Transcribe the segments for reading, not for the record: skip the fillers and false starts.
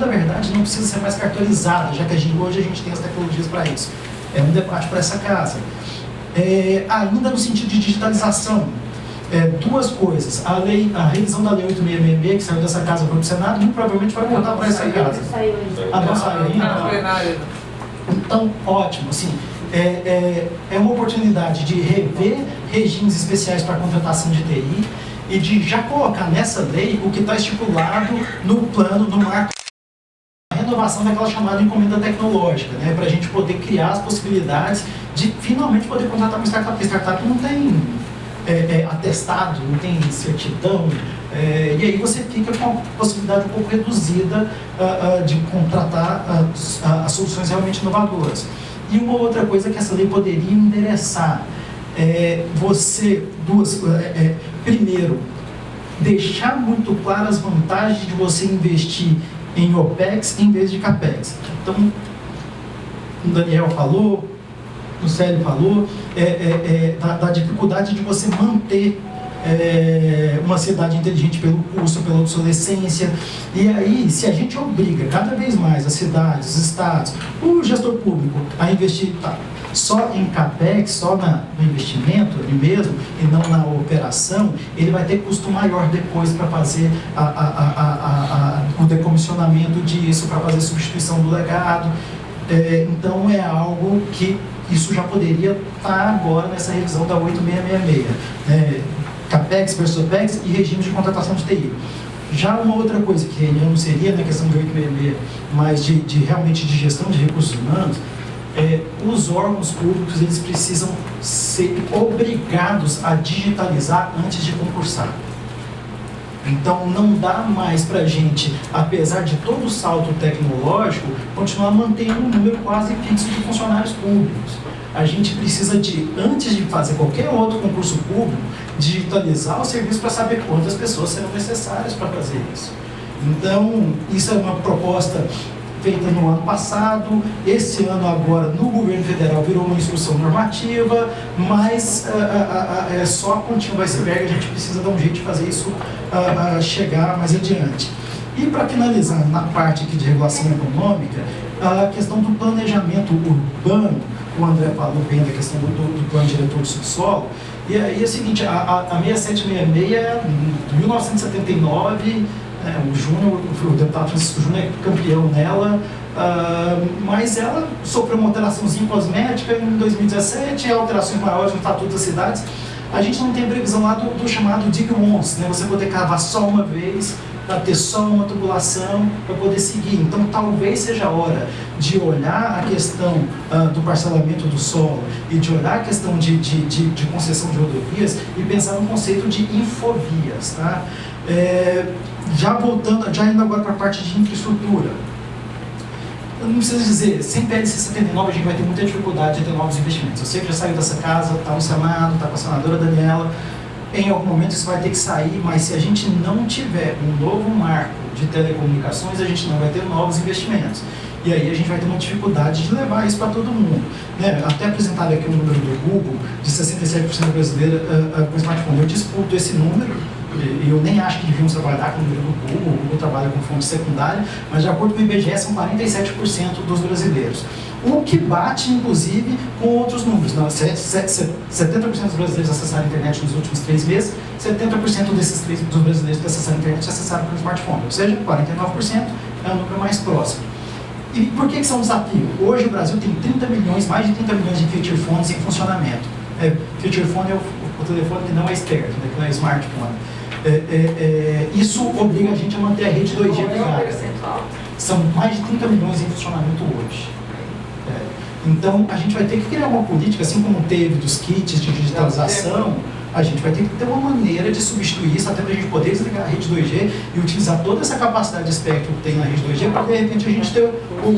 da verdade, não precisa ser mais cartonizada, já que hoje a gente tem as tecnologias para isso. É um debate para essa casa. Ainda no sentido de digitalização, duas coisas. A revisão da Lei 8666, que saiu dessa casa para o Senado, muito provavelmente vai voltar para essa casa. Não saiu ainda? Então, ótimo. Assim, é uma oportunidade de rever regimes especiais para contratação de TI e de já colocar nessa lei o que está estipulado no plano, no marco, a renovação daquela chamada encomenda tecnológica, né, para a gente poder criar as possibilidades de finalmente poder contratar uma startup. Porque startup não tem atestado, não tem certidão, e aí você fica com a possibilidade um pouco reduzida de contratar as soluções realmente inovadoras. E uma outra coisa que essa lei poderia endereçar, primeiro, deixar muito claras as vantagens de você investir em OPEX em vez de CAPEX. Então, o Daniel falou, o Célio falou, da dificuldade de você manter uma cidade inteligente pelo custo, pela obsolescência. E aí, se a gente obriga cada vez mais as cidades, os estados, o gestor público a investir só em CAPEX, só no investimento ali mesmo, e não na operação, ele vai ter custo maior depois para fazer o decomissionamento disso, para fazer a substituição do legado. Então, é algo que isso já poderia estar agora nessa revisão da 8666. CAPEX versus OPEX e regimes de contratação de TI. Já uma outra coisa que não seria na questão de 866, mas realmente de gestão de recursos humanos, os órgãos públicos eles precisam ser obrigados a digitalizar antes de concursar. Então não dá mais para a gente, apesar de todo o salto tecnológico, continuar mantendo um número quase fixo de funcionários públicos. A gente precisa antes de fazer qualquer outro concurso público, digitalizar o serviço para saber quantas pessoas serão necessárias para fazer isso. Então, isso é uma proposta feita no ano passado. Esse ano agora, no governo federal, virou uma instrução normativa, mas só a pontinha do iceberg, a gente precisa dar um jeito de fazer isso chegar mais adiante. E para finalizar, na parte aqui de regulação econômica, a questão do planejamento urbano, o André falou bem da questão do plano diretor do subsolo, e aí é o seguinte, a 6766 é de 1979, o deputado Francisco Júnior é campeão nela, mas ela sofreu uma alteraçãozinha cosmética em 2017, alterações maiores no Estatuto das Cidades. A gente não tem previsão lá do chamado dig once, né? Você poder cavar só uma vez, para ter só uma tubulação, para poder seguir. Então, talvez seja a hora de olhar a questão do parcelamento do solo e de olhar a questão de concessão de rodovias e pensar no conceito de infovias. Tá? Já indo agora para a parte de infraestrutura. Eu não preciso dizer, sem PLC 79 a gente vai ter muita dificuldade de ter novos investimentos. Eu sei que já saiu dessa casa, está no Senado, está com a senadora Daniela. Em algum momento isso vai ter que sair, mas se a gente não tiver um novo marco de telecomunicações, a gente não vai ter novos investimentos. E aí a gente vai ter uma dificuldade de levar isso para todo mundo. Né? Até apresentaram aqui o número do Google, de 67% brasileira com smartphone. Eu disputo esse número, e eu nem acho que devíamos trabalhar com o número do Google. O Google trabalha com fonte secundária, mas de acordo com o IBGE são 47% dos brasileiros. O que bate, inclusive, com outros números. 70% dos brasileiros acessaram a internet nos últimos 3 meses, 70% dos brasileiros que acessaram a internet acessaram pelo smartphone, ou seja, 49% é o número mais próximo. E por que isso é um desafio? Hoje o Brasil tem mais de 30 milhões de feature phones em funcionamento. Feature phone é o telefone que não é externo, né, que não é smartphone. Isso obriga a gente a manter a rede 2G ligada. São mais de 30 milhões em funcionamento hoje. Então, a gente vai ter que criar uma política, assim como teve dos kits de digitalização, a gente vai ter que ter uma maneira de substituir isso, até para a gente poder desligar a rede 2G e utilizar toda essa capacidade de espectro que tem na rede 2G, para de repente a gente ter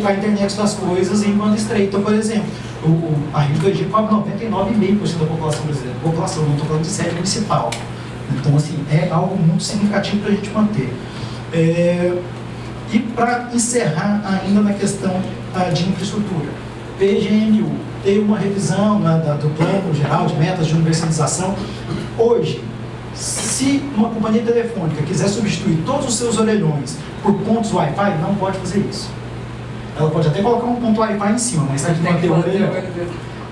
a internet das coisas em banda estreita, por exemplo. A rede 2G cobre 99,5% da população brasileira. População, não estou falando de sede municipal. Então, assim, é algo muito significativo para a gente manter. E para encerrar ainda na questão de infraestrutura, PGMU, tem uma revisão do Plano Geral de Metas de Universalização. Hoje, Se uma companhia telefônica quiser substituir todos os seus orelhões por pontos Wi-Fi, não pode fazer isso. Ela pode até colocar um ponto Wi-Fi em cima, mas tem que manter o orelhão.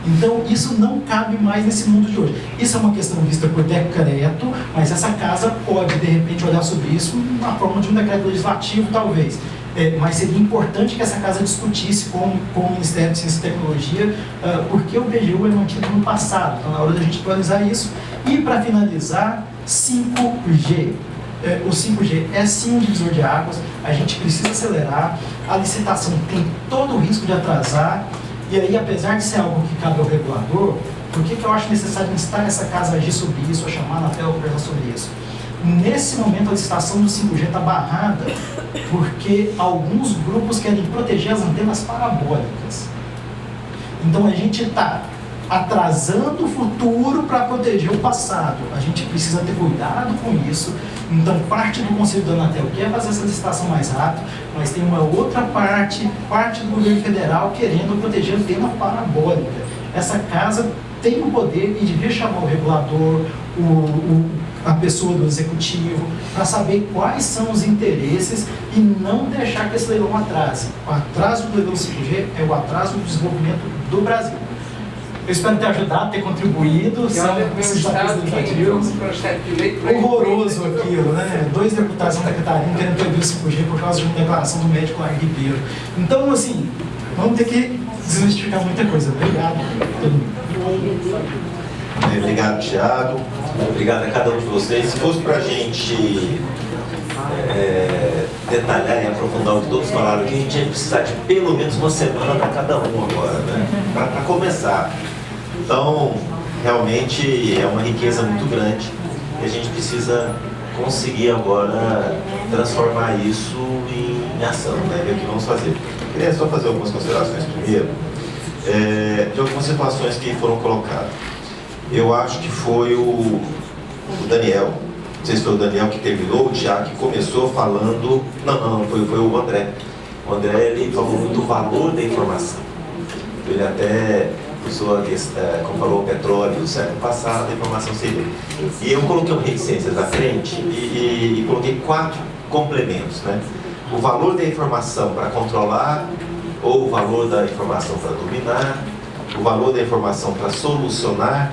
Então, isso não cabe mais nesse mundo de hoje. Isso é uma questão vista por decreto, mas essa casa pode, de repente, olhar sobre isso na forma de um decreto legislativo, talvez. Mas seria importante que essa casa discutisse com o Ministério de Ciência e Tecnologia porque o PGU é mantido no passado. Então, na hora da gente atualizar isso. E, para finalizar, 5G. O 5G é sim um divisor de águas, a gente precisa acelerar, a licitação tem todo o risco de atrasar, e aí, apesar de ser algo que cabe ao regulador, por que eu acho necessário instar essa casa a agir sobre isso, a chamar a Anatel para conversar sobre isso? Nesse momento, a licitação do 5G está barrada porque alguns grupos querem proteger as antenas parabólicas. Então, a gente está atrasando o futuro para proteger o passado. A gente precisa ter cuidado com isso. Então, parte do Conselho da Anatel quer fazer essa licitação mais rápido, mas tem uma outra parte do governo federal querendo proteger a antena parabólica. Essa casa tem o poder e devia chamar o regulador, a pessoa do executivo, para saber quais são os interesses e não deixar que esse leilão atrase. O atraso do leilão 5G é o atraso do desenvolvimento do Brasil. Eu espero ter ajudado, ter contribuído. São esses desafios legislativos. Horroroso aquilo, né? 2 deputados de Santa Catarina querendo proibir o 5G por causa de uma declaração do médico Lair Ribeiro. Então, assim, vamos ter que desmistificar muita coisa. Obrigado a todo mundo. Obrigado, Thiago. Obrigado a cada um de vocês. Se fosse para a gente detalhar e aprofundar o que todos falaram aqui, a gente ia precisar de pelo menos uma semana para cada um agora, né? Para começar. Então, realmente é uma riqueza muito grande e a gente precisa conseguir agora transformar isso em ação, né? Ver o que vamos fazer. Queria só fazer algumas considerações primeiro, de algumas situações que foram colocadas. Eu acho que foi o Daniel, não sei se foi o Daniel que terminou, o Thiago que começou falando, não, foi o André. O André, ele falou muito do valor da informação. Ele até usou a questão, como falou o petróleo do século passado, a informação seria. E eu coloquei uma reticências à frente e coloquei 4 complementos, né? O valor da informação para controlar, ou o valor da informação para dominar, o valor da informação para solucionar,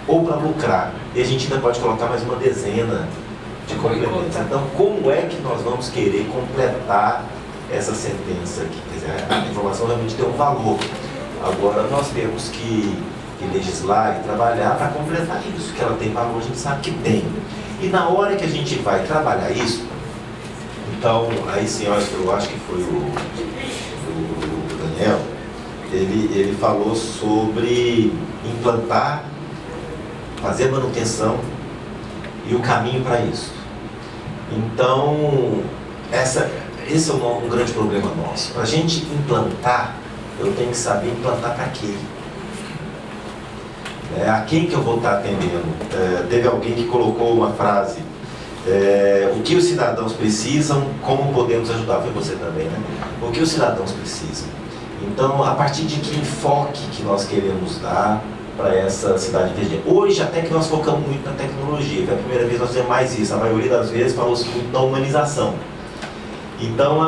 ou para lucrar. E a gente ainda pode colocar mais uma dezena de complementos. Então, como é que nós vamos querer completar essa sentença aqui? Quer dizer, a informação realmente tem um valor. Agora, nós temos que legislar e trabalhar para completar isso, que ela tem valor, a gente sabe que tem. E na hora que a gente vai trabalhar isso, então, aí sim, eu acho que foi o Daniel, ele falou sobre implantar, fazer manutenção e o caminho para isso. Então, esse é um grande problema nosso. Para a gente implantar, eu tenho que saber implantar para quê? A quem que eu vou estar atendendo? Teve alguém que colocou uma frase, o que os cidadãos precisam, como podemos ajudar? Foi você também, né? O que os cidadãos precisam? Então, a partir de que enfoque que nós queremos dar para essa cidade inteligente? Hoje, até que nós focamos muito na tecnologia, foi a primeira vez que nós fizemos mais isso. A maioria das vezes falou-se muito da humanização. Então,